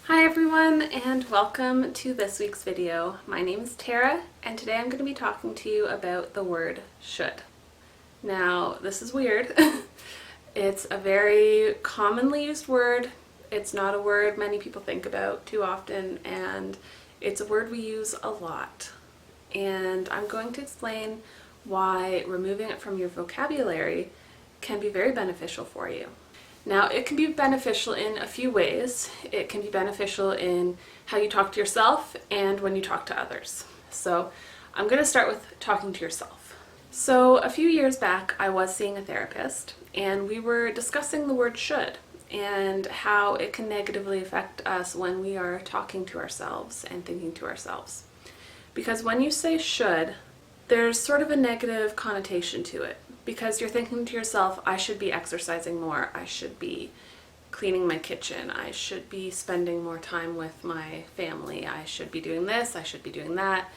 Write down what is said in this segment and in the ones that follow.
Hi everyone, and welcome to this week's video. My name is Tara, and today I'm going to be talking to you about the word should. Now, this is weird. It's a very commonly used word. It's not a word many people think about too often, and it's a word we use a lot. And I'm going to explain why removing it from your vocabulary can be very beneficial for you. Now, it can be beneficial in a few ways. It can be beneficial in how you talk to yourself and when you talk to others. So I'm going to start with talking to yourself. So a few years back, I was seeing a therapist, and we were discussing the word should and how it can negatively affect us when we are talking to ourselves and thinking to ourselves. Because when you say should, there's sort of a negative connotation to it. Because you're thinking to yourself, I should be exercising more, I should be cleaning my kitchen, I should be spending more time with my family, I should be doing this, I should be doing that.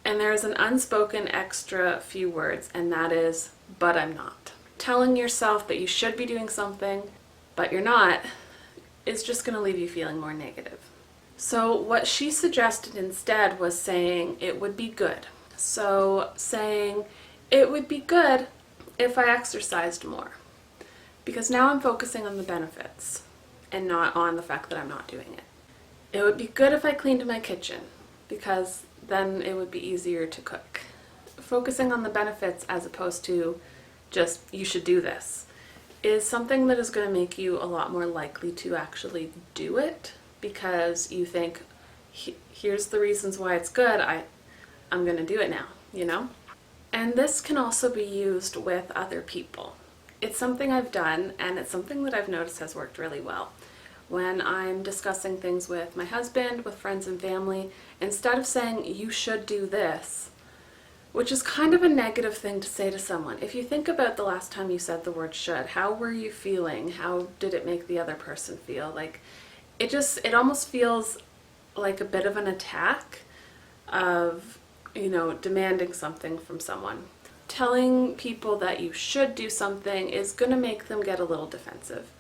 And there's an unspoken extra few words, and that is, but I'm not. Telling yourself that you should be doing something, but you're not, is just going to leave you feeling more negative. So what she suggested instead was saying it would be good. So saying it would be good if I exercised more, because now I'm focusing on the benefits and not on the fact that I'm not doing it. It would be good if I cleaned my kitchen, because then it would be easier to cook. Focusing on the benefits as opposed to just you should do this is something that is going to make you a lot more likely to actually do it, because you think, here's the reasons why it's good, I'm going to do it now, you know? And this can also be used with other people. It's something I've done, and it's something that I've noticed has worked really well. When I'm discussing things with my husband, with friends and family, instead of saying, you should do this, which is kind of a negative thing to say to someone. If you think about the last time you said the word should, how were you feeling? How did it make the other person feel? Like, it almost feels like a bit of an attack of, demanding something from someone. Telling people that you should do something is going to make them get a little defensive.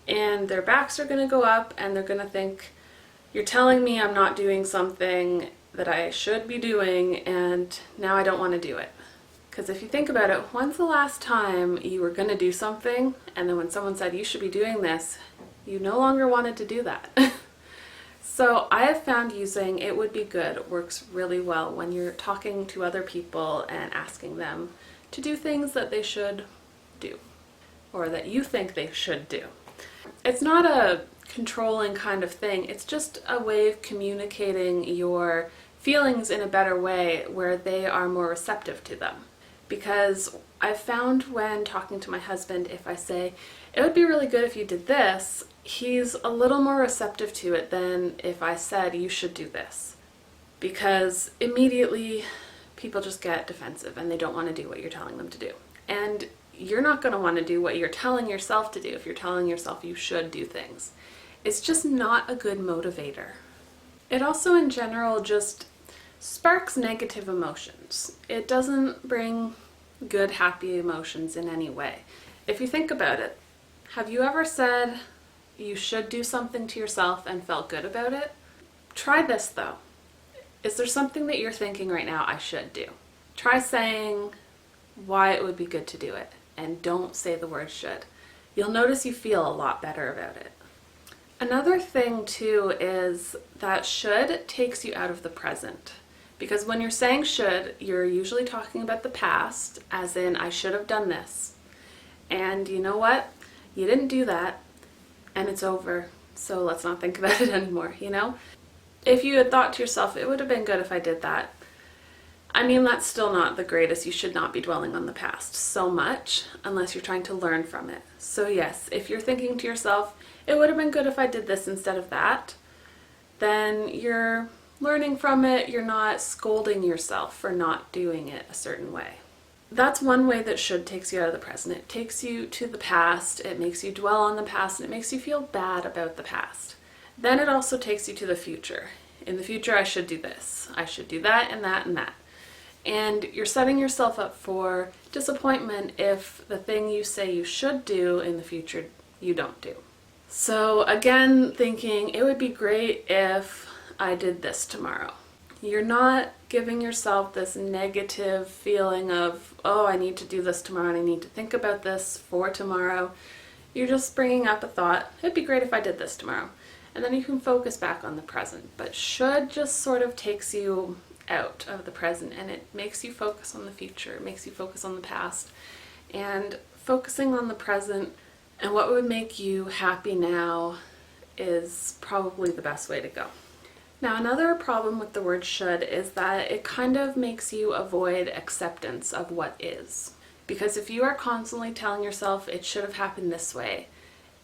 And their backs are going to go up, and they're going to think, you're telling me I'm not doing something that I should be doing, and now I don't want to do it. Because if you think about it, when's the last time you were going to do something, and then when someone said you should be doing this, you no longer wanted to do that? So I have found using it would be good works really well when you're talking to other people and asking them to do things that they should do, or that you think they should do. It's not a controlling kind of thing, it's just a way of communicating your feelings in a better way where they are more receptive to them. Because I've found when talking to my husband, if I say, it would be really good if you did this, he's a little more receptive to it than if I said, you should do this. Because immediately people just get defensive and they don't want to do what you're telling them to do. And you're not going to want to do what you're telling yourself to do if you're telling yourself you should do things. It's just not a good motivator. It also in general just sparks negative emotions. It doesn't bring good, happy emotions in any way. If you think about it, have you ever said you should do something to yourself and felt good about it? Try this though. Is there something that you're thinking right now I should do? Try saying why it would be good to do it, and don't say the word should. You'll notice you feel a lot better about it. Another thing too is that should takes you out of the present. Because when you're saying should, you're usually talking about the past, as in, I should have done this. And you know what? You didn't do that, and it's over, so let's not think about it anymore, If you had thought to yourself, it would have been good if I did that, that's still not the greatest. You should not be dwelling on the past so much unless you're trying to learn from it. So yes, if you're thinking to yourself, it would have been good if I did this instead of that, then you're learning from it. You're not scolding yourself for not doing it a certain way. That's one way that should takes you out of the present. It takes you to the past, it makes you dwell on the past, and it makes you feel bad about the past. Then it also takes you to the future. In the future, I should do this. I should do that and that and that. And you're setting yourself up for disappointment if the thing you say you should do in the future, you don't do. So again, thinking it would be great if I did this tomorrow. You're not giving yourself this negative feeling of, oh, I need to do this tomorrow and I need to think about this for tomorrow. You're just bringing up a thought, it'd be great if I did this tomorrow. And then you can focus back on the present. But should just sort of takes you out of the present, and it makes you focus on the future, it makes you focus on the past. And focusing on the present and what would make you happy now is probably the best way to go. Now, another problem with the word should is that it kind of makes you avoid acceptance of what is. Because if you are constantly telling yourself it should have happened this way,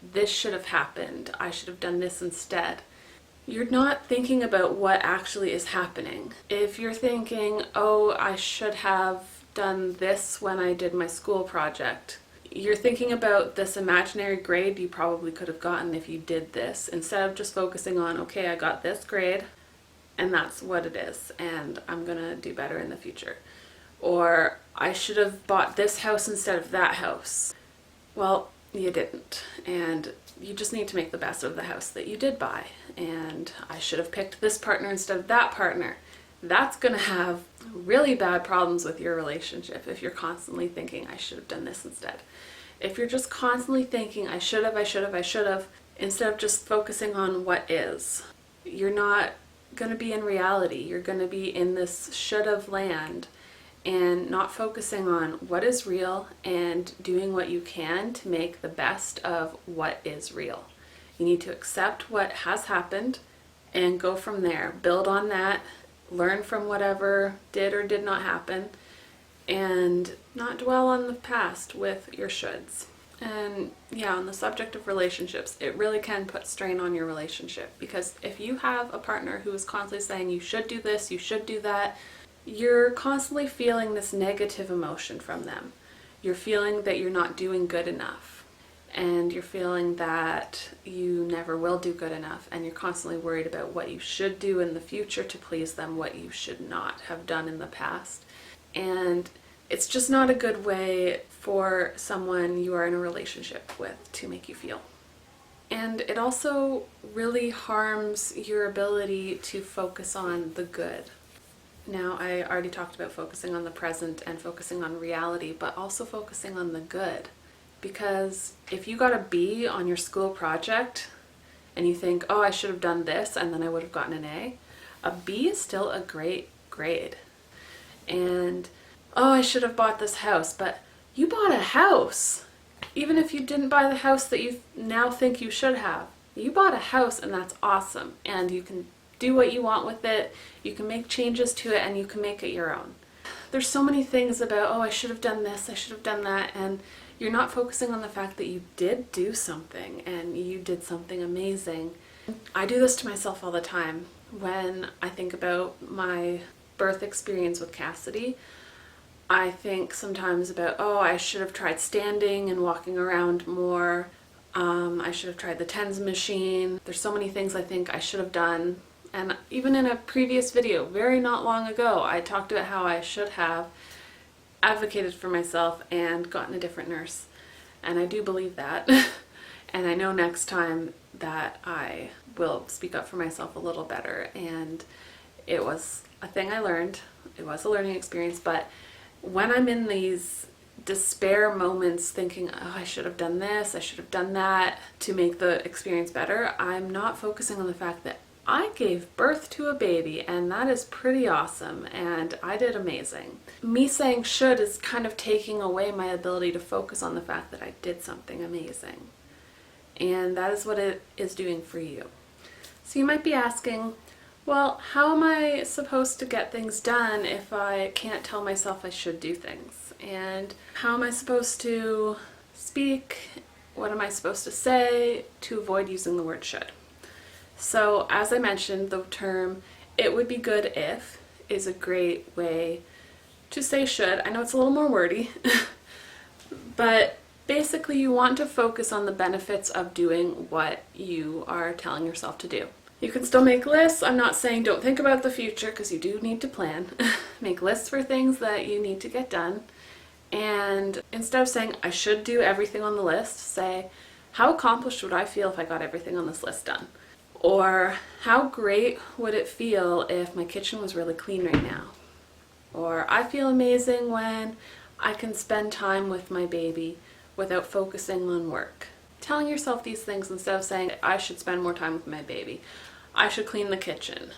this should have happened, I should have done this instead, you're not thinking about what actually is happening. If you're thinking, oh, I should have done this when I did my school project, you're thinking about this imaginary grade you probably could have gotten if you did this, instead of just focusing on, okay, I got this grade and that's what it is and I'm gonna do better in the future. Or I should have bought this house instead of that house. Well, you didn't, and you just need to make the best of the house that you did buy. And I should have picked this partner instead of that partner. That's gonna have really bad problems with your relationship if you're constantly thinking, I should have done this instead. If you're just constantly thinking, I should have, instead of just focusing on what is, you're not gonna be in reality. You're gonna be in this should have land and not focusing on what is real and doing what you can to make the best of what is real. You need to accept what has happened and go from there. Build on that, learn from whatever did or did not happen, and not dwell on the past with your shoulds. And yeah, on the subject of relationships, it really can put strain on your relationship, because if you have a partner who is constantly saying you should do this, you should do that, you're constantly feeling this negative emotion from them. You're feeling that you're not doing good enough, and you're feeling that you never will do good enough, and you're constantly worried about what you should do in the future to please them, what you should not have done in the past. And it's just not a good way for someone you are in a relationship with to make you feel. And it also really harms your ability to focus on the good. Now, I already talked about focusing on the present and focusing on reality, but also focusing on the good. Because if you got a B on your school project and you think, oh, I should have done this and then I would have gotten an a B is still a great grade. And, oh, I should have bought this house, but you bought a house. Even if you didn't buy the house that you now think you should have, you bought a house, and that's awesome. And you can do what you want with it, you can make changes to it, and you can make it your own. There's so many things about, oh, I should have done this, I should have done that, and you're not focusing on the fact that you did do something, and you did something amazing. I do this to myself all the time. When I think about my birth experience with Cassidy, I think sometimes about, oh, I should have tried standing and walking around more. I should have tried the TENS machine. There's so many things I think I should have done. And even in a previous video, very not long ago, I talked about how I should have advocated for myself and gotten a different nurse. And I do believe that. And I know next time that I will speak up for myself a little better. And it was a thing I learned. It was a learning experience. But when I'm in these despair moments thinking, oh, I should have done this, I should have done that to make the experience better, I'm not focusing on the fact that I gave birth to a baby, and that is pretty awesome, and I did amazing. Me saying should is kind of taking away my ability to focus on the fact that I did something amazing. And that is what it is doing for you. So you might be asking, well, how am I supposed to get things done if I can't tell myself I should do things? And how am I supposed to speak? What am I supposed to say to avoid using the word should? So as I mentioned, the term "it would be good if" is a great way to say should. I know it's a little more wordy, but basically you want to focus on the benefits of doing what you are telling yourself to do. You can still make lists. I'm not saying don't think about the future, because you do need to plan. Make lists for things that you need to get done. And instead of saying I should do everything on the list, say, how accomplished would I feel if I got everything on this list done? Or how great would it feel if my kitchen was really clean right now? Or I feel amazing when I can spend time with my baby without focusing on work. Telling yourself these things instead of saying, I should spend more time with my baby, I should clean the kitchen.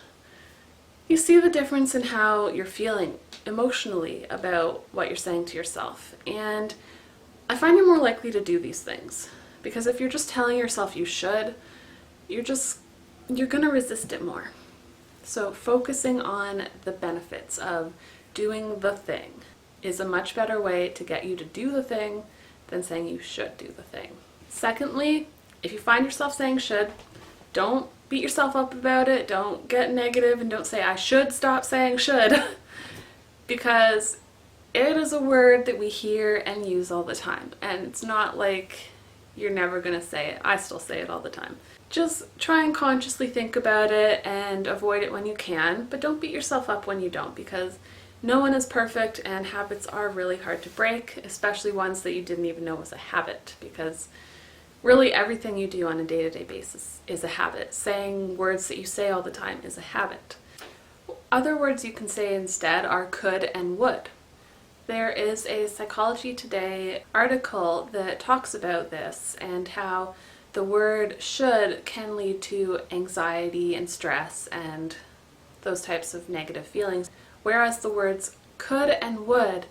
You see the difference in how you're feeling emotionally about what you're saying to yourself. And I find you're more likely to do these things. Because if you're just telling yourself you should, you're going to resist it more. So focusing on the benefits of doing the thing is a much better way to get you to do the thing than saying you should do the thing. Secondly, if you find yourself saying should, don't beat yourself up about it. Don't get negative and don't say I should stop saying should because it is a word that we hear and use all the time, and it's not like you're never going to say it. I still say it all the time. Just try and consciously think about it and avoid it when you can, but don't beat yourself up when you don't, because no one is perfect and habits are really hard to break, especially ones that you didn't even know was a habit, because really everything you do on a day-to-day basis is a habit. Saying words that you say all the time is a habit. Other words you can say instead are could and would. There is a Psychology Today article that talks about this and how the word should can lead to anxiety and stress and those types of negative feelings, whereas the words could and would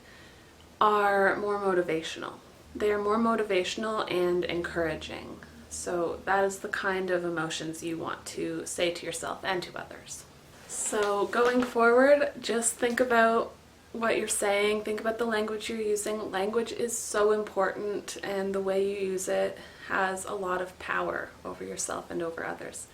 are more motivational. They are more motivational and encouraging. So that is the kind of emotions you want to say to yourself and to others. So going forward, just think about what you're saying, think about the language you're using. Language is so important, and the way you use it has a lot of power over yourself and over others.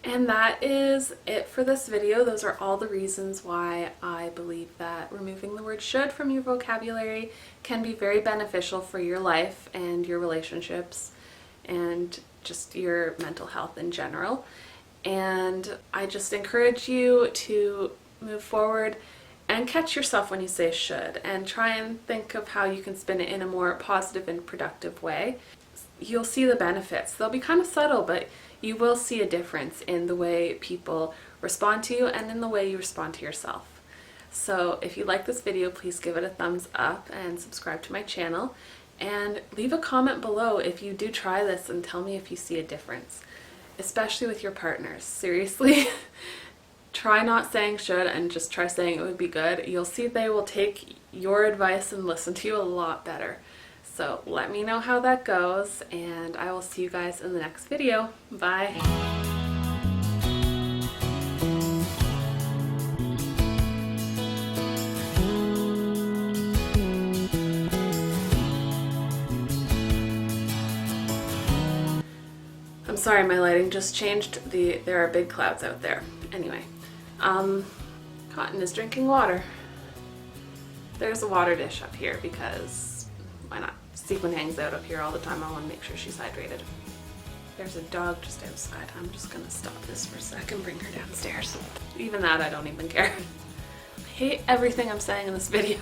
And that is it for this video. Those are all the reasons why I believe that removing the word should from your vocabulary can be very beneficial for your life and your relationships and just your mental health in general. And I just encourage you to move forward and catch yourself when you say should, and try and think of how you can spin it in a more positive and productive way. You'll see the benefits. They'll be kind of subtle, but you will see a difference in the way people respond to you and in the way you respond to yourself. So if you like this video, please give it a thumbs up and subscribe to my channel, and leave a comment below if you do try this and tell me if you see a difference, especially with your partners. Seriously. Try not saying should and just try saying it would be good. You'll see they will take your advice and listen to you a lot better. So let me know how that goes, and I will see you guys in the next video. Bye. I'm sorry, my lighting just changed. There are big clouds out there. Anyway, Cotton is drinking water. There's a water dish up here because why not? Sequin hangs out up here all the time. I want to make sure she's hydrated. There's a dog just outside. I'm just gonna stop this for a second, bring her downstairs. Even that I don't even care. I hate everything I'm saying in this video.